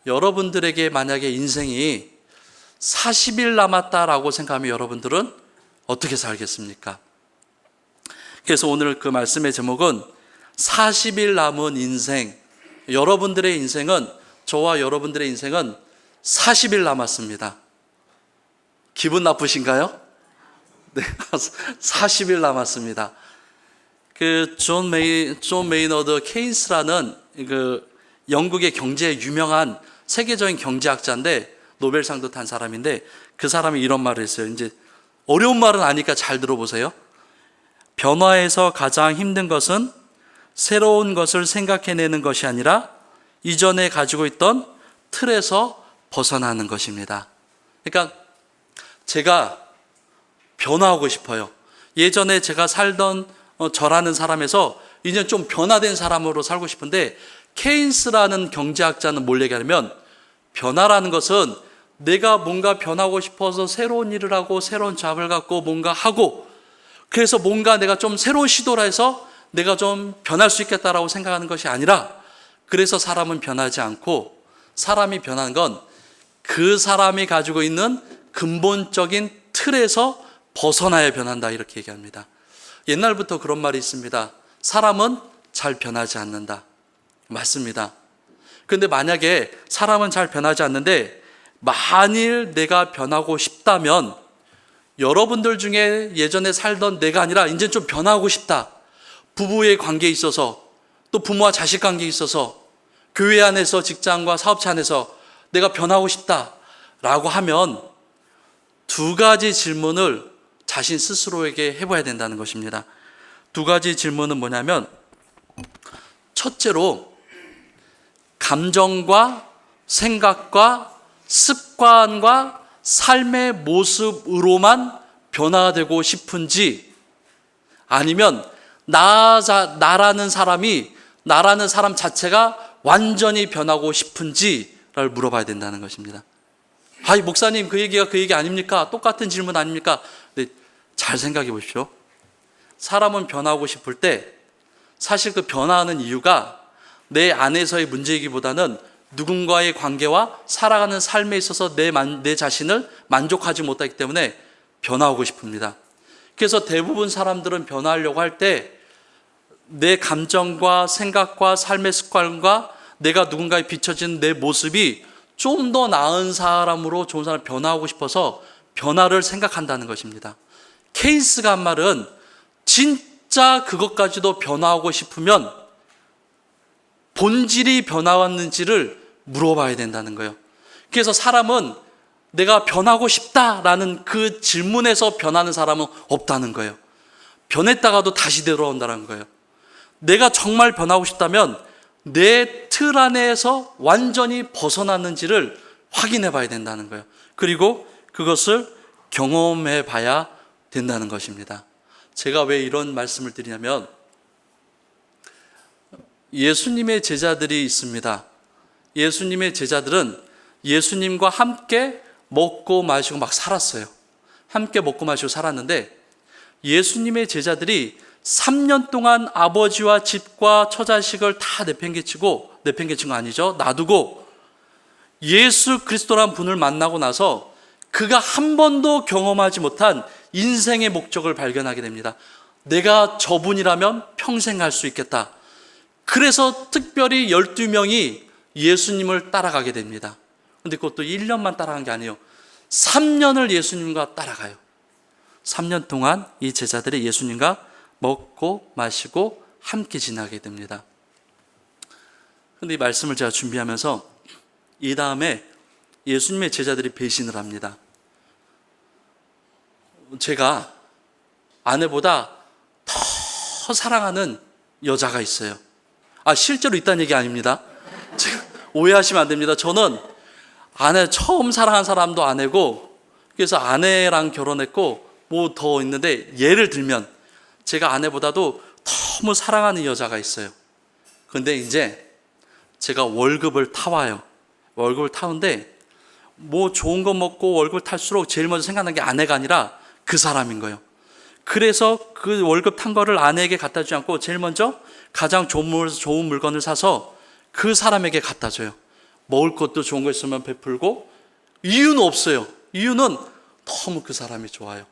여러분들에게 만약에 인생이 40일 남았다라고 생각하면 여러분들은 어떻게 살겠습니까? 그래서 오늘 그 말씀의 제목은 40일 남은 인생. 여러분들의 인생은, 저와 여러분들의 인생은 40일 남았습니다. 기분 나쁘신가요? 네, 40일 남았습니다. 존 메이너드 케인스라는 그 영국의 경제에 유명한 세계적인 경제학자인데 노벨상도 탄 사람인데 그 사람이 이런 말을 했어요. 이제 어려운 말은 아니까 잘 들어보세요. 변화에서 가장 힘든 것은 새로운 것을 생각해내는 것이 아니라 이전에 가지고 있던 틀에서 벗어나는 것입니다. 그러니까 제가 변화하고 싶어요. 예전에 제가 살던 저라는 사람에서 이제 좀 변화된 사람으로 살고 싶은데 케인스라는 경제학자는 뭘 얘기하냐면 변화라는 것은 내가 뭔가 변하고 싶어서 새로운 일을 하고 새로운 잡을 갖고 뭔가 하고 그래서 뭔가 내가 좀 새로운 시도를 해서 내가 좀 변할 수 있겠다라고 생각하는 것이 아니라 그래서 사람은 변하지 않고 사람이 변하는 건 그 사람이 가지고 있는 근본적인 틀에서 벗어나야 변한다 이렇게 얘기합니다. 옛날부터 그런 말이 있습니다. 사람은 잘 변하지 않는다. 맞습니다. 그런데 만약에 사람은 잘 변하지 않는데 만일 내가 변하고 싶다면 여러분들 중에 예전에 살던 내가 아니라 이제 좀 변하고 싶다. 부부의 관계에 있어서 또 부모와 자식 관계에 있어서 교회 안에서 직장과 사업체 안에서 내가 변하고 싶다라고 하면 두 가지 질문을 자신 스스로에게 해봐야 된다는 것입니다. 두 가지 질문은 뭐냐면 첫째로 감정과 생각과 습관과 삶의 모습으로만 변화되고 싶은지 아니면 나라는 사람 자체가 완전히 변하고 싶은지를 물어봐야 된다는 것입니다. 아이 목사님 그 얘기가 그 얘기 아닙니까? 똑같은 질문 아닙니까? 근데 잘 생각해 보십시오. 사람은 변하고 싶을 때 사실 그 변화하는 이유가 내 안에서의 문제이기보다는 누군가의 관계와 살아가는 삶에 있어서 내 자신을 만족하지 못하기 때문에 변화하고 싶습니다. 그래서 대부분 사람들은 변화하려고 할 때 내 감정과 생각과 삶의 습관과 내가 누군가에 비춰진 내 모습이 좀 더 나은 사람으로 좋은 사람을 변화하고 싶어서 변화를 생각한다는 것입니다. 케인스가 한 말은 진짜 그것까지도 변화하고 싶으면 본질이 변화왔는지를 물어봐야 된다는 거예요. 그래서 사람은 내가 변하고 싶다라는 그 질문에서 변하는 사람은 없다는 거예요. 변했다가도 다시 돌아온다는 거예요. 내가 정말 변하고 싶다면 내 틀 안에서 완전히 벗어났는지를 확인해 봐야 된다는 거예요. 그리고 그것을 경험해 봐야 된다는 것입니다. 제가 왜 이런 말씀을 드리냐면 예수님의 제자들이 있습니다. 예수님의 제자들은 예수님과 함께 먹고 마시고 막 살았어요. 함께 먹고 마시고 살았는데 예수님의 제자들이 3년 동안 아버지와 집과 처자식을 다 내팽개친 거 아니죠. 놔두고 예수 그리스도라는 분을 만나고 나서 그가 한 번도 경험하지 못한 인생의 목적을 발견하게 됩니다. 내가 저분이라면 평생 갈 수 있겠다. 그래서 특별히 12명이 예수님을 따라가게 됩니다. 그런데 그것도 1년만 따라간 게 아니에요. 3년을 예수님과 따라가요. 3년 동안 이 제자들이 예수님과 먹고 마시고 함께 지나게 됩니다. 그런데 이 말씀을 제가 준비하면서 이 다음에 예수님의 제자들이 배신을 합니다. 제가 아내보다 더 사랑하는 여자가 있어요. 실제로 있다는 얘기 아닙니다. 오해하시면 안 됩니다. 저는 아내 처음 사랑한 사람도 아내고 그래서 아내랑 결혼했고 뭐 더 있는데 예를 들면 제가 아내보다도 너무 사랑하는 여자가 있어요. 그런데 이제 제가 월급을 타와요. 월급을 타는데 뭐 좋은 거 먹고 월급을 탈수록 제일 먼저 생각나는 게 아내가 아니라 그 사람인 거예요. 그래서 그 월급 탄 거를 아내에게 갖다 주지 않고 제일 먼저 가장 좋은 물건을 사서 그 사람에게 갖다 줘요. 먹을 것도 좋은 거 있으면 베풀고, 이유는 없어요. 이유는 너무 그 사람이 좋아요.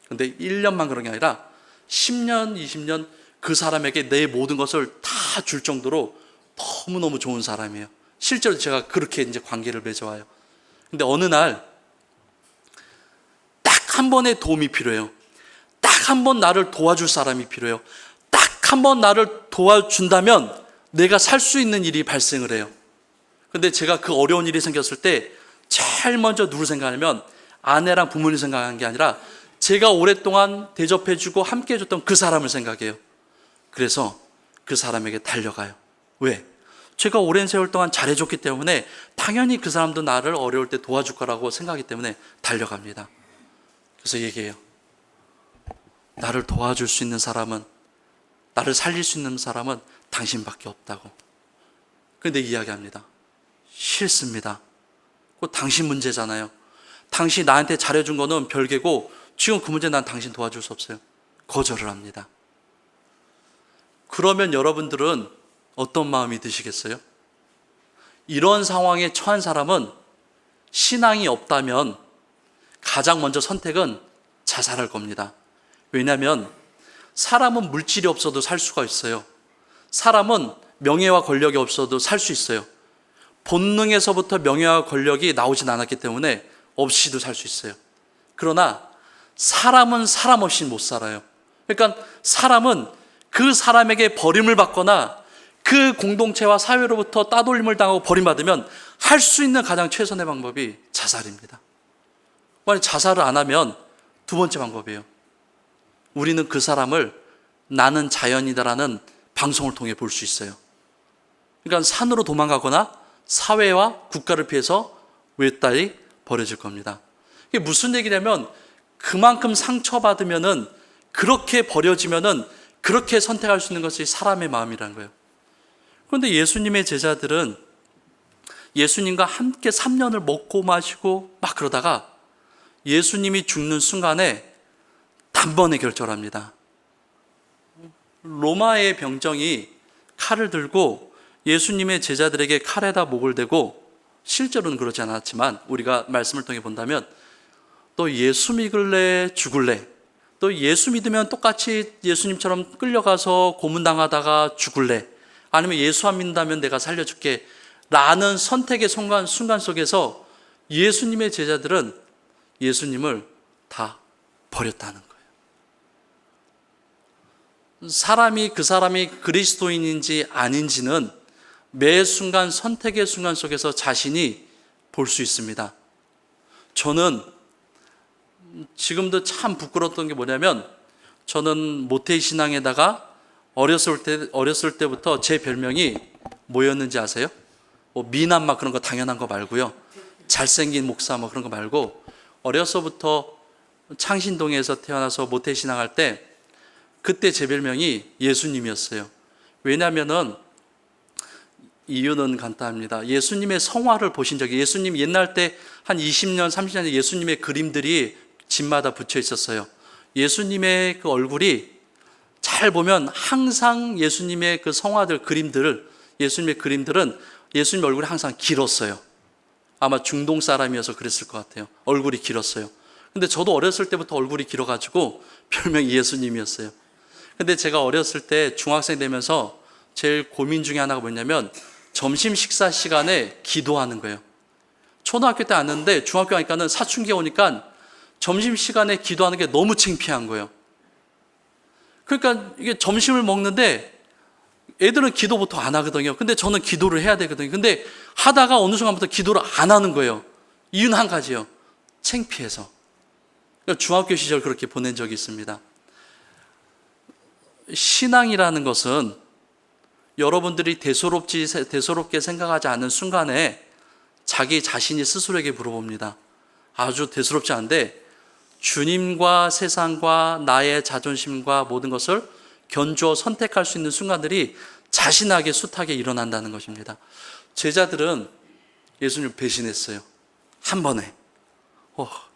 근데 1년만 그런 게 아니라 10년, 20년 그 사람에게 내 모든 것을 다 줄 정도로 너무너무 좋은 사람이에요. 실제로 제가 그렇게 이제 관계를 맺어와요. 근데 어느 날 딱 한 번의 도움이 필요해요. 딱 한 번 나를 도와줄 사람이 필요해요. 딱 한 번 나를 도와준다면 내가 살 수 있는 일이 발생을 해요. 근데 제가 그 어려운 일이 생겼을 때 제일 먼저 누구를 생각하냐면 아내랑 부모님 생각하는 게 아니라 제가 오랫동안 대접해주고 함께 해줬던 그 사람을 생각해요. 그래서 그 사람에게 달려가요. 왜? 제가 오랜 세월 동안 잘해줬기 때문에 당연히 그 사람도 나를 어려울 때 도와줄 거라고 생각하기 때문에 달려갑니다. 그래서 얘기해요. 나를 도와줄 수 있는 사람은, 나를 살릴 수 있는 사람은 당신밖에 없다고. 그런데 이야기합니다. 싫습니다. 그거 당신 문제잖아요. 당신이 나한테 잘해준 거는 별개고 지금 그 문제 난 당신 도와줄 수 없어요. 거절을 합니다. 그러면 여러분들은 어떤 마음이 드시겠어요? 이런 상황에 처한 사람은 신앙이 없다면 가장 먼저 선택은 자살할 겁니다. 왜냐하면 사람은 물질이 없어도 살 수가 있어요. 사람은 명예와 권력이 없어도 살 수 있어요. 본능에서부터 명예와 권력이 나오진 않았기 때문에 없이도 살 수 있어요. 그러나 사람은 사람 없이 못 살아요. 그러니까 사람은 그 사람에게 버림을 받거나 그 공동체와 사회로부터 따돌림을 당하고 버림받으면 할 수 있는 가장 최선의 방법이 자살입니다. 만약 자살을 안 하면 두 번째 방법이에요. 우리는 그 사람을 나는 자연이다라는 방송을 통해 볼 수 있어요. 그러니까 산으로 도망가거나 사회와 국가를 피해서 외딴이 버려질 겁니다. 이게 무슨 얘기냐면 그만큼 상처받으면은 그렇게 버려지면은 그렇게 선택할 수 있는 것이 사람의 마음이라는 거예요. 그런데 예수님의 제자들은 예수님과 함께 3년을 먹고 마시고 막 그러다가 예수님이 죽는 순간에 단번에 결절합니다. 로마의 병정이 칼을 들고 예수님의 제자들에게 칼에다 목을 대고, 실제로는 그러지 않았지만 우리가 말씀을 통해 본다면 또 예수 믿을래 죽을래, 또 예수 믿으면 똑같이 예수님처럼 끌려가서 고문당하다가 죽을래, 아니면 예수 안 믿는다면 내가 살려줄게 라는 선택의 순간 속에서 예수님의 제자들은 예수님을 다 버렸다는 거예요. 그 사람이 그리스도인인지 아닌지는 매 순간 선택의 순간 속에서 자신이 볼 수 있습니다. 저는 지금도 참 부끄러웠던 게 뭐냐면, 저는 모태신앙에다가 어렸을 때부터 제 별명이 뭐였는지 아세요? 뭐 미남 막 그런 거 당연한 거 말고요. 잘생긴 목사 뭐 그런 거 말고, 어려서부터 창신동에서 태어나서 모태신앙할 때 그때 제 별명이 예수님이었어요. 왜냐하면은 이유는 간단합니다. 예수님의 성화를 보신 적이, 예수님 옛날 때 한 20년, 30년 예수님의 그림들이 집마다 붙여 있었어요. 예수님의 그 얼굴이 잘 보면 항상 예수님의 그 성화들 그림들은 예수님 얼굴이 항상 길었어요. 아마 중동 사람이어서 그랬을 것 같아요. 얼굴이 길었어요. 근데 저도 어렸을 때부터 얼굴이 길어가지고 별명이 예수님이었어요. 근데 제가 어렸을 때 중학생 되면서 제일 고민 중에 하나가 뭐냐면 점심 식사 시간에 기도하는 거예요. 초등학교 때 왔는데 중학교 가니까는 사춘기 오니까 점심 시간에 기도하는 게 너무 창피한 거예요. 그러니까 이게 점심을 먹는데 애들은 기도 보통 안 하거든요. 근데 저는 기도를 해야 되거든요. 근데 하다가 어느 순간부터 기도를 안 하는 거예요. 이유는 한 가지요. 창피해서. 중학교 시절 그렇게 보낸 적이 있습니다. 신앙이라는 것은 여러분들이 대수롭게 생각하지 않는 순간에 자기 자신이 스스로에게 물어봅니다. 아주 대수롭지 않은데 주님과 세상과 나의 자존심과 모든 것을 견주어 선택할 수 있는 순간들이 자신에게 숱하게 일어난다는 것입니다. 제자들은 예수님을 배신했어요. 한 번에.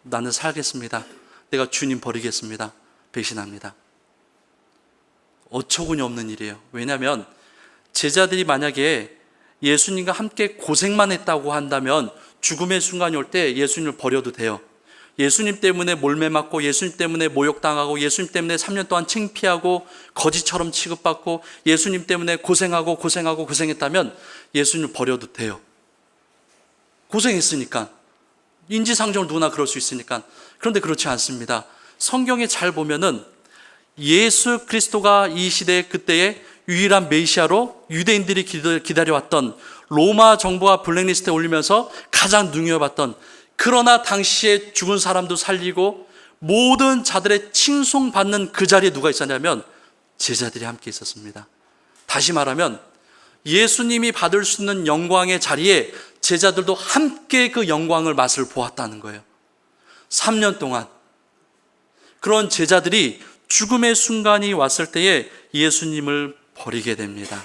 나는 살겠습니다. 내가 주님 버리겠습니다. 배신합니다. 어처구니 없는 일이에요. 왜냐하면 제자들이 만약에 예수님과 함께 고생만 했다고 한다면 죽음의 순간이 올 때 예수님을 버려도 돼요. 예수님 때문에 몰매 맞고 예수님 때문에 모욕당하고 예수님 때문에 3년 동안 창피하고 거지처럼 취급받고 예수님 때문에 고생했다면 예수님을 버려도 돼요. 고생했으니까. 인지상정을 누구나 그럴 수 있으니까. 그런데 그렇지 않습니다. 성경에 잘 보면은 예수 그리스도가 이 시대 그때의 유일한 메시아로 유대인들이 기다려왔던, 로마 정부가 블랙리스트에 올리면서 가장 눈여겨봤던, 그러나 당시에 죽은 사람도 살리고 모든 자들의 칭송받는 그 자리에 누가 있었냐면 제자들이 함께 있었습니다. 다시 말하면 예수님이 받을 수 있는 영광의 자리에 제자들도 함께 그 영광을 맛을 보았다는 거예요. 3년 동안 그런 제자들이 죽음의 순간이 왔을 때에 예수님을 버리게 됩니다.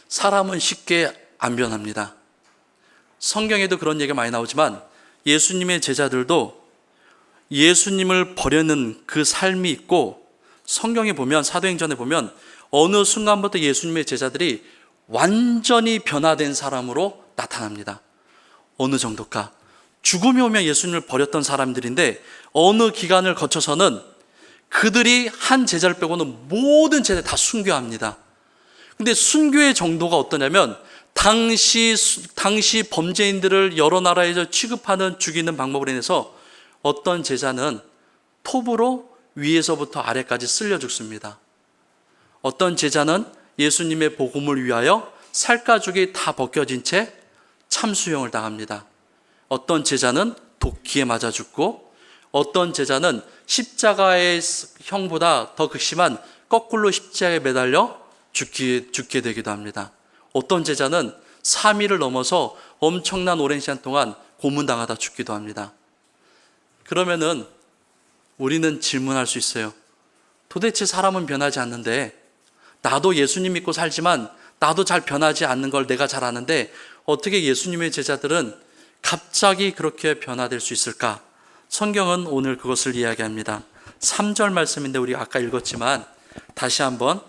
사람은 쉽게 안 변합니다. 성경에도 그런 얘기가 많이 나오지만 예수님의 제자들도 예수님을 버리는 그 삶이 있고, 성경에 보면, 사도행전에 보면 어느 순간부터 예수님의 제자들이 완전히 변화된 사람으로 나타납니다. 어느 정도까? 죽음이 오면 예수님을 버렸던 사람들인데 어느 기간을 거쳐서는 그들이 한 제자를 빼고는 모든 제자를 다 순교합니다. 근데 순교의 정도가 어떠냐면 당시 범죄인들을 여러 나라에서 취급하는, 죽이는 방법으로 인해서 어떤 제자는 톱으로 위에서부터 아래까지 쓸려 죽습니다. 어떤 제자는 예수님의 복음을 위하여 살가죽이 다 벗겨진 채 참수형을 당합니다. 어떤 제자는 도끼에 맞아 죽고, 어떤 제자는 십자가의 형보다 더 극심한 거꾸로 십자가에 매달려 죽게 되기도 합니다. 어떤 제자는 3일을 넘어서 엄청난 오랜 시간 동안 고문당하다 죽기도 합니다. 그러면은 우리는 질문할 수 있어요. 도대체 사람은 변하지 않는데, 나도 예수님 믿고 살지만 나도 잘 변하지 않는 걸 내가 잘 아는데 어떻게 예수님의 제자들은 갑자기 그렇게 변화될 수 있을까? 성경은 오늘 그것을 이야기합니다. 3절 말씀인데 우리가 아까 읽었지만 다시 한번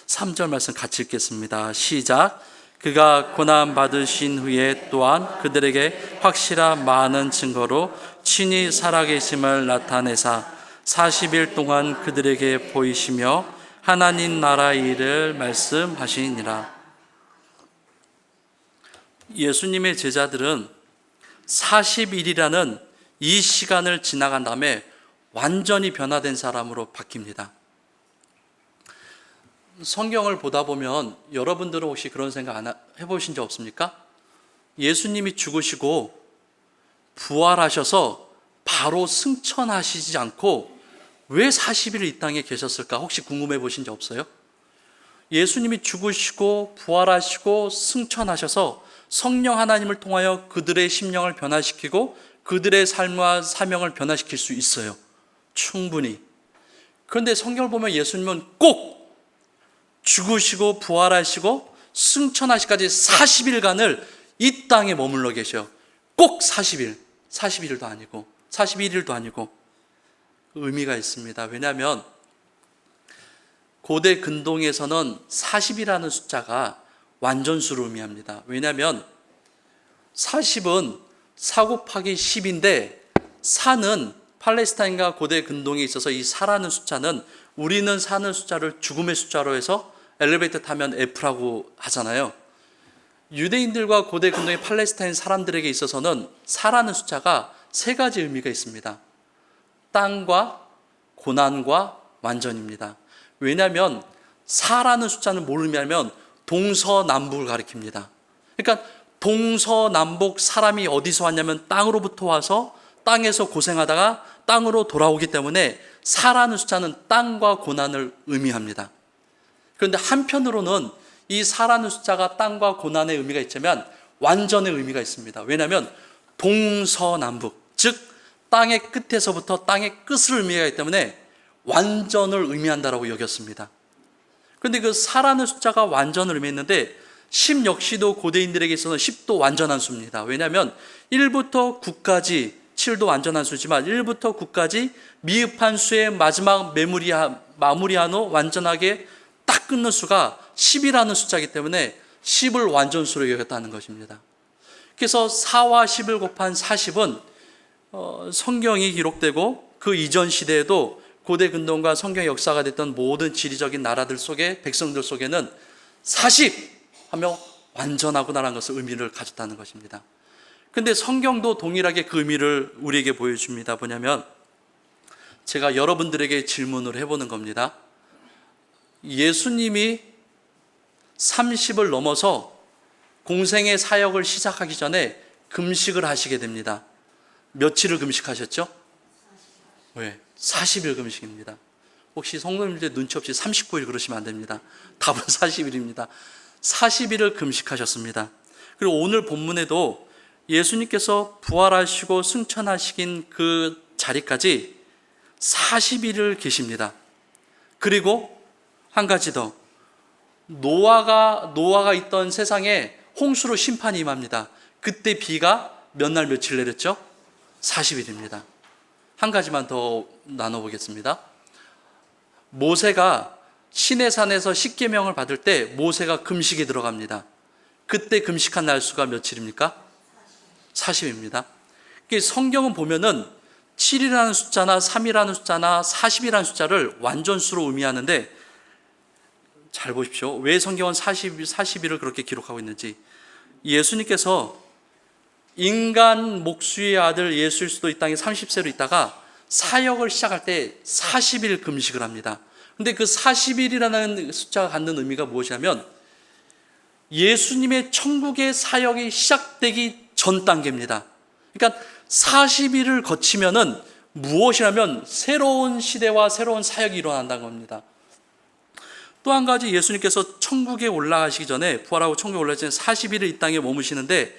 3절 말씀 같이 읽겠습니다. 시작. 그가 고난 받으신 후에 또한 그들에게 확실한 많은 증거로 친히 살아계심을 나타내사 40일 동안 그들에게 보이시며 하나님 나라 일을 말씀하시니라. 예수님의 제자들은 40일이라는 이 시간을 지나간 다음에 완전히 변화된 사람으로 바뀝니다. 성경을 보다 보면 여러분들은 혹시 그런 생각 안 해보신 적 없습니까? 예수님이 죽으시고 부활하셔서 바로 승천하시지 않고 왜 40일 이 땅에 계셨을까? 혹시 궁금해 보신 적 없어요? 예수님이 죽으시고 부활하시고 승천하셔서 성령 하나님을 통하여 그들의 심령을 변화시키고 그들의 삶과 사명을 변화시킬 수 있어요. 충분히. 그런데 성경을 보면 예수님은 꼭 죽으시고 부활하시고 승천하시기까지 40일간을 이 땅에 머물러 계셔요. 꼭 40일, 40일도 아니고 41일도 아니고. 의미가 있습니다. 왜냐하면 고대 근동에서는 40이라는 숫자가 완전수를 의미합니다. 왜냐하면 40은 4 곱하기 10인데 4는 팔레스타인과 고대 근동에 있어서 이 4라는 숫자는 우리는 사는 숫자를 죽음의 숫자로 해서 엘리베이터 타면 F라고 하잖아요. 유대인들과 고대 근동의 팔레스타인 사람들에게 있어서는 4라는 숫자가 3가지 의미가 있습니다. 땅과 고난과 완전입니다. 왜냐하면 4라는 숫자는 뭘 의미하면 동서남북을 가리킵니다. 그러니까 동서남북 사람이 어디서 왔냐면 땅으로부터 와서 땅에서 고생하다가 땅으로 돌아오기 때문에 4라는 숫자는 땅과 고난을 의미합니다. 그런데 한편으로는 이 4라는 숫자가 땅과 고난의 의미가 있지만 완전의 의미가 있습니다. 왜냐하면 동서남북, 즉 땅의 끝에서부터 땅의 끝을 의미하기 때문에 완전을 의미한다라고 여겼습니다. 그런데 그 4라는 숫자가 완전을 의미했는데 10 역시도 고대인들에게 있어서는 10도 완전한 수입니다. 왜냐하면 1부터 9까지 7도 완전한 수지만 1부터 9까지 미흡한 수의 마지막 마무리한 후 완전하게 딱 끊는 수가 10이라는 숫자이기 때문에 10을 완전수로 여겼다는 것입니다. 그래서 4와 10을 곱한 40은 성경이 기록되고 그 이전 시대에도 고대 근동과 성경 역사가 됐던 모든 지리적인 나라들 속에, 백성들 속에는 40 하며 완전하구나라는 것을 의미를 가졌다는 것입니다. 근데 성경도 동일하게 그 의미를 우리에게 보여줍니다. 뭐냐면 제가 여러분들에게 질문을 해보는 겁니다. 예수님이 30을 넘어서 공생의 사역을 시작하기 전에 금식을 하시게 됩니다. 며칠을 금식하셨죠? 왜? 40일 금식입니다. 혹시 성도님들 눈치 없이 39일 그러시면 안 됩니다. 답은 40일입니다. 40일을 금식하셨습니다. 그리고 오늘 본문에도 예수님께서 부활하시고 승천하시긴 그 자리까지 40일을 계십니다. 그리고 한 가지 더, 노아가 있던 세상에 홍수로 심판이 임합니다. 그때 비가 몇 날 며칠 내렸죠? 40일입니다. 한 가지만 더 나눠보겠습니다. 모세가 시내산에서 십계명을 받을 때 모세가 금식에 들어갑니다. 그때 금식한 날수가 며칠입니까? 40입니다. 성경은 보면은 7이라는 숫자나 3이라는 숫자나 40이라는 숫자를 완전수로 의미하는데, 잘 보십시오. 왜 성경은 40일을 그렇게 기록하고 있는지. 예수님께서 인간 목수의 아들 예수일 수도 이 땅에 30세로 있다가 사역을 시작할 때 40일 금식을 합니다. 근데 그 40일이라는 숫자가 갖는 의미가 무엇이냐면 예수님의 천국의 사역이 시작되기 전 단계입니다. 그러니까 40일을 거치면은 무엇이라면 새로운 시대와 새로운 사역이 일어난다는 겁니다. 또 한 가지, 예수님께서 천국에 올라가시기 전에, 부활하고 천국에 올라가기 전에 40일을 이 땅에 머무시는데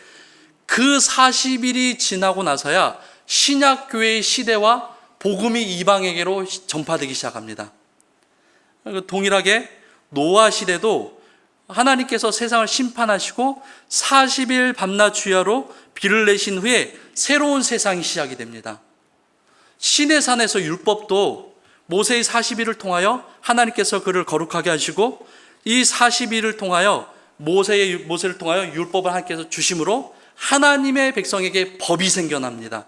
그 40일이 지나고 나서야 신약교회의 시대와 복음이 이방에게로 전파되기 시작합니다. 동일하게 노아 시대도 하나님께서 세상을 심판하시고 40일 밤낮 주야로 비를 내신 후에 새로운 세상이 시작이 됩니다. 시내산에서 율법도 모세의 40일을 통하여 하나님께서 그를 거룩하게 하시고 이 40일을 통하여 모세를 통하여 율법을 하나님께서 주심으로 하나님의 백성에게 법이 생겨납니다.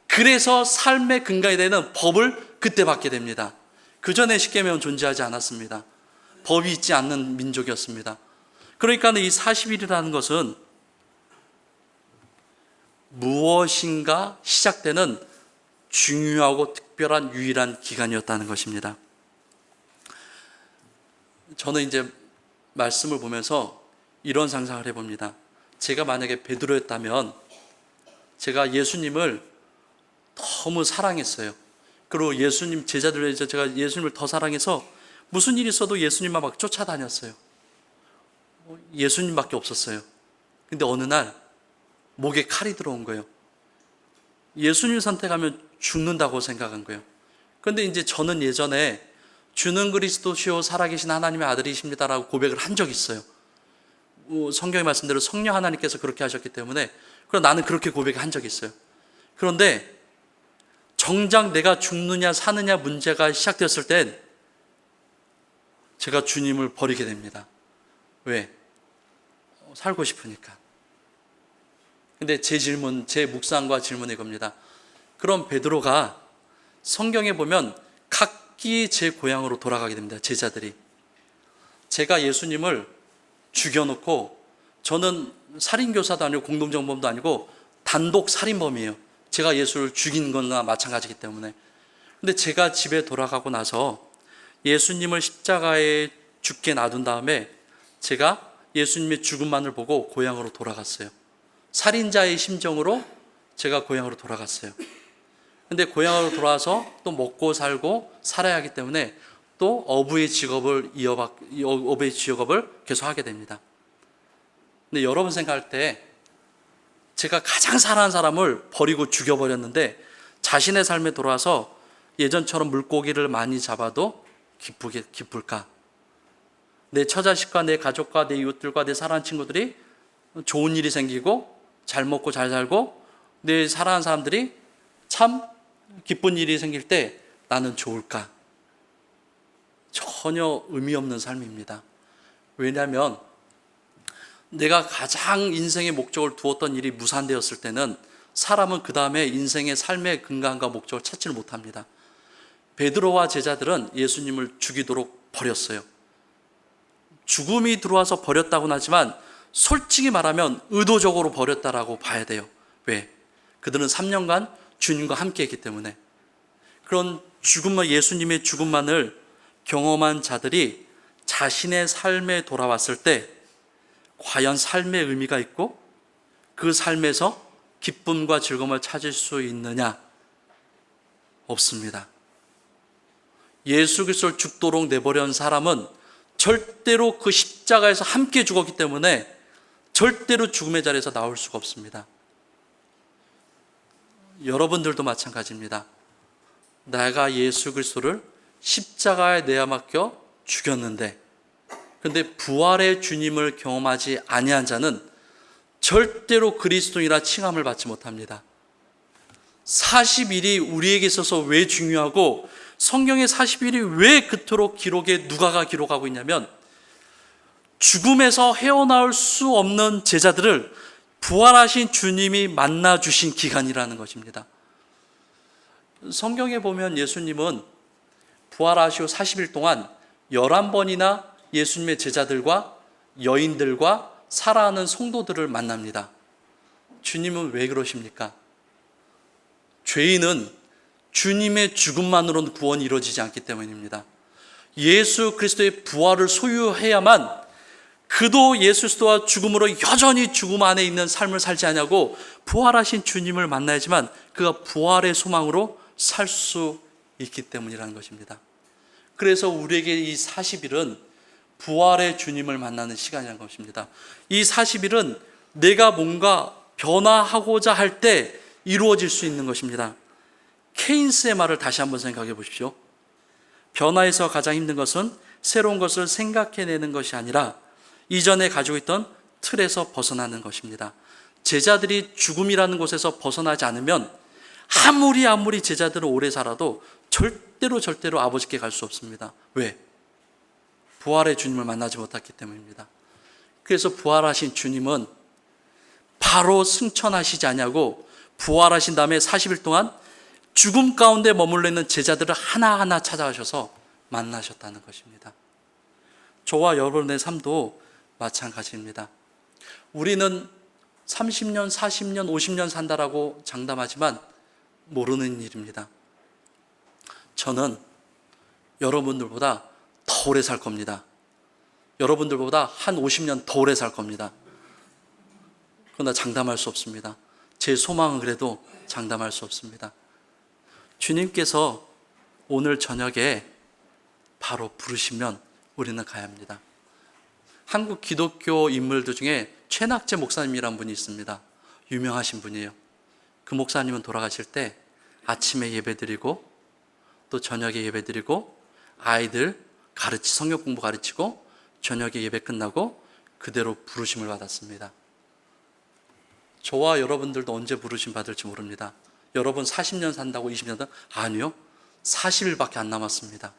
그래서 삶의 근간이 되는 법을 그때 받게 됩니다. 그 전에 십계명은 존재하지 않았습니다. 법이 있지 않는 민족이었습니다. 그러니까 이 40일이라는 것은 무엇인가 시작되는 중요하고 특별한 유일한 기간이었다는 것입니다. 저는 이제 말씀을 보면서 이런 상상을 해봅니다. 제가 만약에 베드로였다면 제가 예수님을 너무 사랑했어요. 그리고 예수님 제자들에 제가 예수님을 더 사랑해서 무슨 일이 있어도 예수님만 막 쫓아다녔어요. 예수님밖에 없었어요. 근데 어느 날 목에 칼이 들어온 거예요. 예수님 선택하면 죽는다고 생각한 거예요. 그런데 이제 저는 예전에 주는 그리스도시요 살아계신 하나님의 아들이십니다라고 고백을 한 적이 있어요. 성경의 말씀대로 성령 하나님께서 그렇게 하셨기 때문에, 그럼 나는 그렇게 고백한 적이 있어요. 그런데 정작 내가 죽느냐 사느냐 문제가 시작되었을 땐 제가 주님을 버리게 됩니다. 왜? 살고 싶으니까. 근데 제 묵상과 질문이 이겁니다. 그럼 베드로가 성경에 보면 각기 제 고향으로 돌아가게 됩니다. 제자들이. 제가 예수님을 죽여놓고, 저는 살인교사도 아니고 공동정범도 아니고 단독 살인범이에요. 제가 예수를 죽인 거나 마찬가지이기 때문에. 근데 제가 집에 돌아가고 나서 예수님을 십자가에 죽게 놔둔 다음에 제가 예수님의 죽음만을 보고 고향으로 돌아갔어요. 살인자의 심정으로 제가 고향으로 돌아갔어요. 근데 고향으로 돌아와서 또 먹고 살고 살아야 하기 때문에 또 어부의 직업을 계속 하게 됩니다. 근데 여러분 생각할 때 제가 가장 사랑하는 사람을 버리고 죽여버렸는데 자신의 삶에 돌아와서 예전처럼 물고기를 많이 잡아도 기쁠까? 내 처자식과 내 가족과 내 이웃들과 내 사랑하는 친구들이 좋은 일이 생기고 잘 먹고 잘 살고 내 사랑하는 사람들이 참 기쁜 일이 생길 때 나는 좋을까? 전혀 의미 없는 삶입니다. 왜냐하면 내가 가장 인생의 목적을 두었던 일이 무산되었을 때는 사람은 그 다음에 인생의 삶의 근간과 목적을 찾지를 못합니다. 베드로와 제자들은 예수님을 죽이도록 버렸어요. 죽음이 들어와서 버렸다고는 하지만 솔직히 말하면 의도적으로 버렸다라고 봐야 돼요. 왜? 그들은 3년간 주님과 함께 했기 때문에. 그런 죽음과 예수님의 죽음만을 경험한 자들이 자신의 삶에 돌아왔을 때 과연 삶의 의미가 있고 그 삶에서 기쁨과 즐거움을 찾을 수 있느냐? 없습니다. 예수 그리스도를 죽도록 내버려온 사람은 절대로 그 십자가에서 함께 죽었기 때문에 절대로 죽음의 자리에서 나올 수가 없습니다. 여러분들도 마찬가지입니다. 내가 예수 그리스도를 십자가에 내어 맡겨 죽였는데, 그런데 부활의 주님을 경험하지 아니한 자는 절대로 그리스도인이라 칭함을 받지 못합니다. 40일이 우리에게 있어서 왜 중요하고 성경의 40일이 왜 그토록 기록에 누가가 기록하고 있냐면, 죽음에서 헤어나올 수 없는 제자들을 부활하신 주님이 만나주신 기간이라는 것입니다. 성경에 보면 예수님은 부활하시고 40일 동안 11번이나 예수님의 제자들과 여인들과 살아가는 성도들을 만납니다. 주님은 왜 그러십니까? 죄인은 주님의 죽음만으로는 구원이 이루어지지 않기 때문입니다. 예수 그리스도의 부활을 소유해야만 그도 예수 그리스도와 죽음으로 여전히 죽음 안에 있는 삶을 살지 않냐고 부활하신 주님을 만나야지만 그가 부활의 소망으로 살 수 있기 때문이라는 것입니다. 그래서 우리에게 이 40일은 부활의 주님을 만나는 시간이라는 것입니다. 이 40일은 내가 뭔가 변화하고자 할 때 이루어질 수 있는 것입니다. 케인스의 말을 다시 한번 생각해 보십시오. 변화에서 가장 힘든 것은 새로운 것을 생각해내는 것이 아니라 이전에 가지고 있던 틀에서 벗어나는 것입니다. 제자들이 죽음이라는 곳에서 벗어나지 않으면 아무리 제자들은 오래 살아도 절대로 아버지께 갈 수 없습니다. 왜? 부활의 주님을 만나지 못했기 때문입니다. 그래서 부활하신 주님은 바로 승천하시지 않냐고 부활하신 다음에 40일 동안 죽음 가운데 머물러 있는 제자들을 하나하나 찾아가셔서 만나셨다는 것입니다. 저와 여러분의 삶도 마찬가지입니다. 우리는 30년, 40년, 50년 산다라고 장담하지만 모르는 일입니다. 저는 여러분들보다 더 오래 살 겁니다. 여러분들보다 한 50년 더 오래 살 겁니다. 그러나 장담할 수 없습니다. 제 소망은 그래도 장담할 수 없습니다. 주님께서 오늘 저녁에 바로 부르시면 우리는 가야 합니다. 한국 기독교 인물들 중에 최낙재 목사님이라는 분이 있습니다. 유명하신 분이에요. 그 목사님은 돌아가실 때 아침에 예배드리고 또 저녁에 예배드리고 아이들 성경 공부 가르치고 저녁에 예배 끝나고 그대로 부르심을 받았습니다. 저와 여러분들도 언제 부르심 받을지 모릅니다. 여러분 40년 산다고 20년 산다고? 아니요. 40일밖에 안 남았습니다.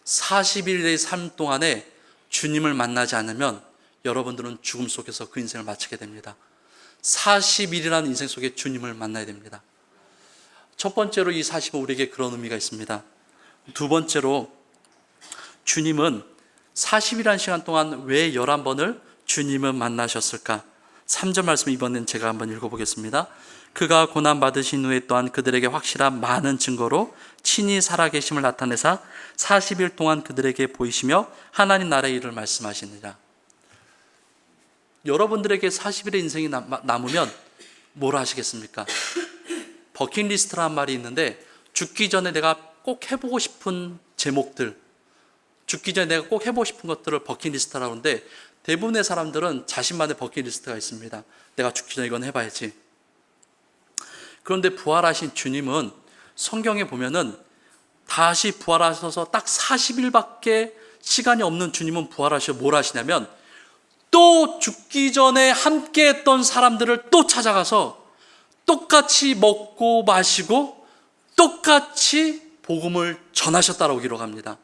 40일의 삶 동안에 주님을 만나지 않으면 여러분들은 죽음 속에서 그 인생을 마치게 됩니다. 40일이라는 인생 속에 주님을 만나야 됩니다. 첫 번째로 이 40은 우리에게 그런 의미가 있습니다. 두 번째로 주님은 40일이라는 시간 동안 왜 11번을 주님은 만나셨을까? 3절 말씀 이번엔 제가 한번 읽어보겠습니다. 그가 고난받으신 후에 또한 그들에게 확실한 많은 증거로 친히 살아계심을 나타내사 40일 동안 그들에게 보이시며 하나님 나라의 일을 말씀하시느니라. 여러분들에게 40일의 인생이 남으면 뭘 하시겠습니까? 버킷리스트라는 말이 있는데 죽기 전에 내가 꼭 해보고 싶은 제목들, 죽기 전에 내가 꼭 해보고 싶은 것들을 버킷리스트라고 하는데 대부분의 사람들은 자신만의 버킷리스트가 있습니다. 내가 죽기 전에 이건 해봐야지. 그런데 부활하신 주님은 성경에 보면은 다시 부활하셔서 딱 40일밖에 시간이 없는 주님은 부활하셔서 뭘 하시냐면 또 죽기 전에 함께 했던 사람들을 또 찾아가서 똑같이 먹고 마시고 똑같이 복음을 전하셨다라고 기록합니다.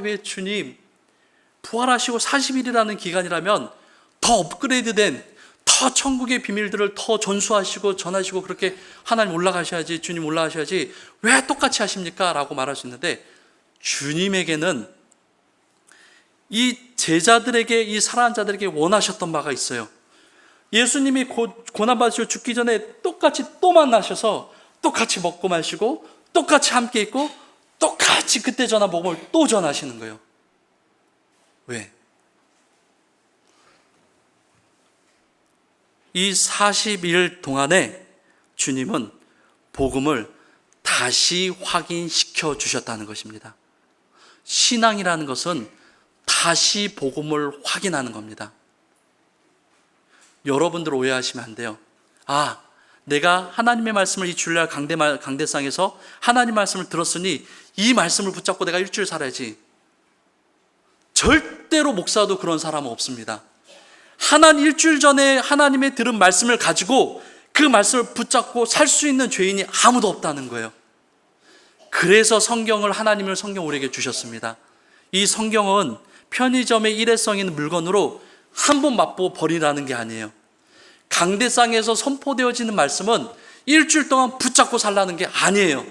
왜 주님 부활하시고 40일이라는 기간이라면 더 업그레이드된, 더 천국의 비밀들을 더 전수하시고 전하시고 그렇게 하나님 올라가셔야지, 주님 올라가셔야지 왜 똑같이 하십니까? 라고 말할 수 있는데, 주님에게는 이 제자들에게, 이 사랑하는 자들에게 원하셨던 바가 있어요. 예수님이 고난받으시고 죽기 전에 똑같이 또 만나셔서 똑같이 먹고 마시고 똑같이 함께 있고 똑같이 그때 전한 복음을 또 전하시는 거예요. 왜? 이 40일 동안에 주님은 복음을 다시 확인시켜 주셨다는 것입니다. 신앙이라는 것은 다시 복음을 확인하는 겁니다. 여러분들 오해하시면 안 돼요. 내가 하나님의 말씀을 이 주일날 강대상에서 하나님 말씀을 들었으니 이 말씀을 붙잡고 내가 일주일 살아야지. 절대로 목사도 그런 사람은 없습니다. 일주일 전에 하나님의 들은 말씀을 가지고 그 말씀을 붙잡고 살 수 있는 죄인이 아무도 없다는 거예요. 그래서 하나님을 성경 우리에게 주셨습니다. 이 성경은 편의점에 일회성 있는 물건으로 한 번 맛보고 버리라는 게 아니에요. 강대상에서 선포되어지는 말씀은 일주일 동안 붙잡고 살라는 게 아니에요.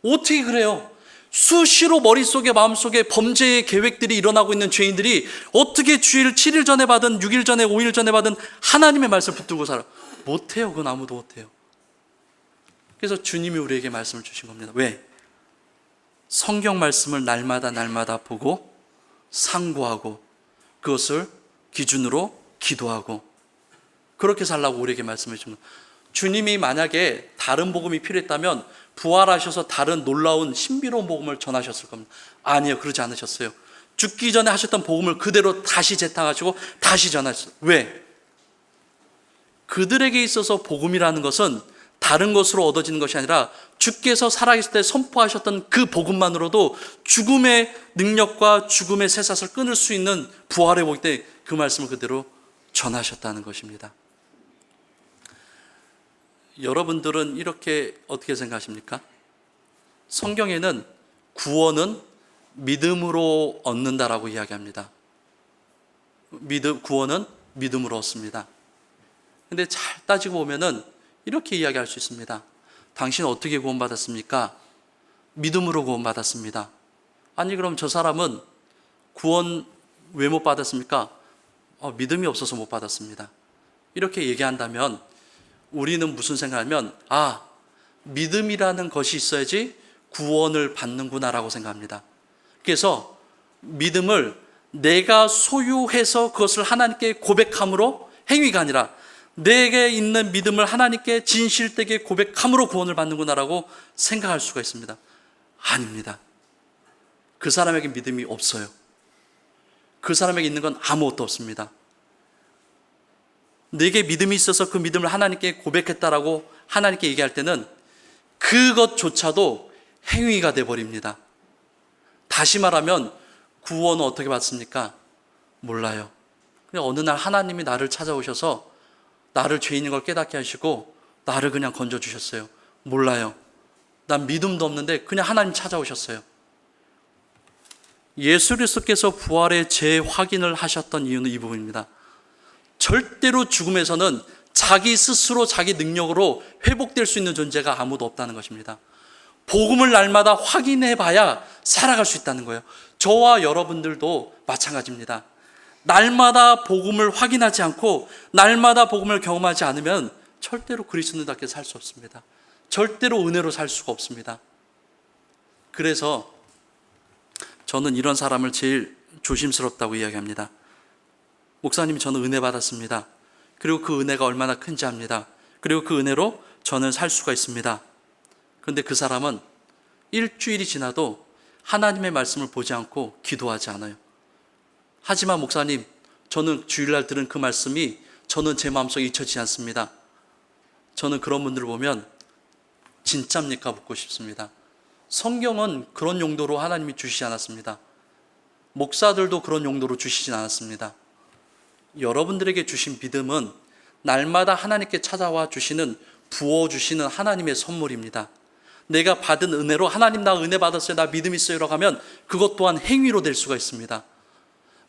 어떻게 그래요? 수시로 머릿속에 마음속에 범죄의 계획들이 일어나고 있는 죄인들이 어떻게 주일 7일 전에 받은 6일 전에 5일 전에 받은 하나님의 말씀을 붙들고 살아? 못해요. 그건 아무도 못해요. 그래서 주님이 우리에게 말씀을 주신 겁니다. 왜? 성경 말씀을 날마다 보고 상고하고 그것을 기준으로 기도하고 그렇게 살라고 우리에게 말씀해 주는 거예요. 주님이 만약에 다른 복음이 필요했다면 부활하셔서 다른 놀라운 신비로운 복음을 전하셨을 겁니다. 아니요, 그러지 않으셨어요. 죽기 전에 하셨던 복음을 그대로 다시 재탕하시고 다시 전하셨어요. 왜? 그들에게 있어서 복음이라는 것은 다른 것으로 얻어지는 것이 아니라 주께서 살아계실 때 선포하셨던 그 복음만으로도 죽음의 능력과 죽음의 쇠사슬을 끊을 수 있는 부활의 복이기 때문에 그 말씀을 그대로 전하셨다는 것입니다. 여러분들은 이렇게 어떻게 생각하십니까? 성경에는 구원은 믿음으로 얻는다라고 이야기합니다. 구원은 믿음으로 얻습니다. 근데 잘 따지고 보면은 이렇게 이야기할 수 있습니다. 당신 어떻게 구원받았습니까? 믿음으로 구원받았습니다. 아니 그럼 저 사람은 구원 왜 못 받았습니까? 믿음이 없어서 못 받았습니다. 이렇게 얘기한다면 우리는 무슨 생각하면 믿음이라는 것이 있어야지 구원을 받는구나라고 생각합니다. 그래서 믿음을 내가 소유해서 그것을 하나님께 고백함으로 행위가 아니라 내게 있는 믿음을 하나님께 진실되게 고백함으로 구원을 받는구나라고 생각할 수가 있습니다. 아닙니다. 그 사람에게 믿음이 없어요. 그 사람에게 있는 건 아무것도 없습니다. 내게 믿음이 있어서 그 믿음을 하나님께 고백했다라고 하나님께 얘기할 때는 그것조차도 행위가 되어버립니다. 다시 말하면 구원은 어떻게 받습니까? 몰라요. 그냥 어느 날 하나님이 나를 찾아오셔서 나를 죄인인 걸 깨닫게 하시고 나를 그냥 건져주셨어요. 몰라요. 난 믿음도 없는데 그냥 하나님 찾아오셨어요. 예수 그리스도께서 부활의 재확인을 하셨던 이유는 이 부분입니다. 절대로 죽음에서는 자기 스스로 자기 능력으로 회복될 수 있는 존재가 아무도 없다는 것입니다. 복음을 날마다 확인해 봐야 살아갈 수 있다는 거예요. 저와 여러분들도 마찬가지입니다. 날마다 복음을 확인하지 않고 날마다 복음을 경험하지 않으면 절대로 그리스도인답게 살 수 없습니다. 절대로 은혜로 살 수가 없습니다. 그래서 저는 이런 사람을 제일 조심스럽다고 이야기합니다. 목사님이 저는 은혜 받았습니다. 그리고 그 은혜가 얼마나 큰지 압니다. 그리고 그 은혜로 저는 살 수가 있습니다. 그런데 그 사람은 일주일이 지나도 하나님의 말씀을 보지 않고 기도하지 않아요. 하지만 목사님, 저는 주일날 들은 그 말씀이 저는 제 마음속에 잊혀지지 않습니다. 저는 그런 분들을 보면 진짜입니까? 묻고 싶습니다. 성경은 그런 용도로 하나님이 주시지 않았습니다. 목사들도 그런 용도로 주시진 않았습니다. 여러분들에게 주신 믿음은 날마다 하나님께 찾아와 주시는, 부어주시는 하나님의 선물입니다. 내가 받은 은혜로 하나님 나 은혜 받았어요, 나 믿음 있어요 라고 하면 그것 또한 행위로 될 수가 있습니다.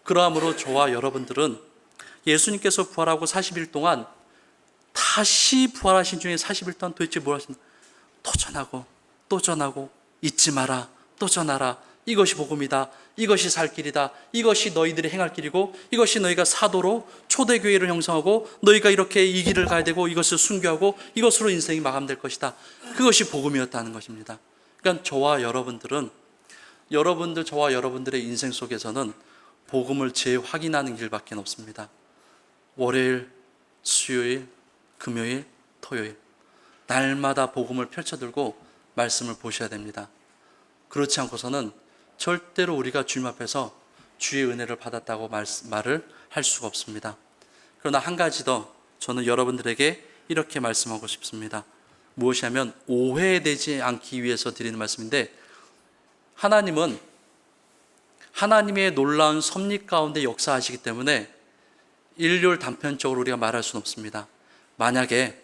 그러므로 저와 여러분들은 예수님께서 부활하고 40일 동안 다시 부활하신 중에 40일 동안 도대체 뭘 하시나? 또 전하고 또 전하고 잊지 마라, 또 전하라. 이것이 복음이다. 이것이 살 길이다. 이것이 너희들이 행할 길이고 이것이 너희가 사도로 초대교회를 형성하고 너희가 이렇게 이 길을 가야 되고 이것을 순교하고 이것으로 인생이 마감될 것이다. 그것이 복음이었다는 것입니다. 그러니까 저와 여러분들은 저와 여러분들의 인생 속에서는 복음을 재확인하는 길밖에 없습니다. 월요일, 수요일, 금요일, 토요일 날마다 복음을 펼쳐들고 말씀을 보셔야 됩니다. 그렇지 않고서는 절대로 우리가 주님 앞에서 주의 은혜를 받았다고 말을 할 수가 없습니다. 그러나 한 가지 더 저는 여러분들에게 이렇게 말씀하고 싶습니다. 무엇이냐면 오해되지 않기 위해서 드리는 말씀인데, 하나님은 하나님의 놀라운 섭리 가운데 역사하시기 때문에 일률 단편적으로 우리가 말할 수는 없습니다. 만약에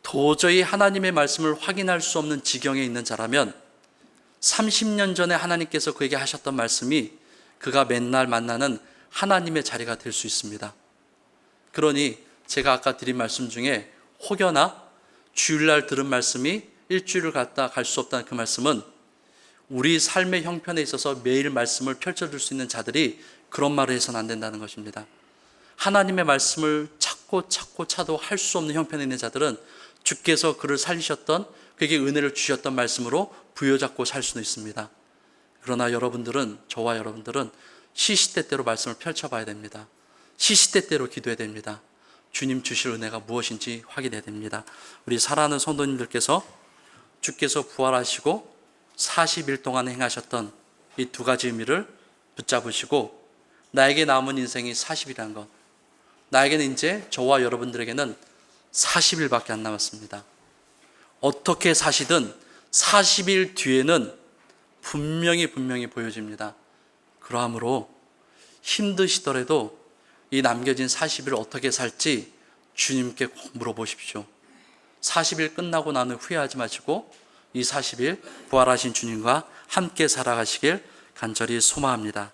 도저히 하나님의 말씀을 확인할 수 없는 지경에 있는 자라면 30년 전에 하나님께서 그에게 하셨던 말씀이 그가 맨날 만나는 하나님의 자리가 될 수 있습니다. 그러니 제가 아까 드린 말씀 중에 혹여나 주일날 들은 말씀이 일주일을 갔다 갈 수 없다는 그 말씀은 우리 삶의 형편에 있어서 매일 말씀을 펼쳐줄 수 있는 자들이 그런 말을 해서는 안 된다는 것입니다. 하나님의 말씀을 찾고 차도 할 수 없는 형편에 있는 자들은 주께서 그를 살리셨던, 그에게 은혜를 주셨던 말씀으로 부여잡고 살 수는 있습니다. 그러나 여러분들은, 저와 여러분들은 시시때때로 말씀을 펼쳐봐야 됩니다. 시시때때로 기도해야 됩니다. 주님 주실 은혜가 무엇인지 확인해야 됩니다. 우리 사랑하는 성도님들께서 주께서 부활하시고 40일 동안 행하셨던 이 두 가지 의미를 붙잡으시고, 나에게 남은 인생이 40이라는 것, 나에게는 이제 저와 여러분들에게는 40일밖에 안 남았습니다. 어떻게 사시든 40일 뒤에는 분명히 보여집니다. 그러므로 힘드시더라도 이 남겨진 40일을 어떻게 살지 주님께 꼭 물어보십시오. 40일 끝나고 나는 후회하지 마시고 이 40일 부활하신 주님과 함께 살아가시길 간절히 소망합니다.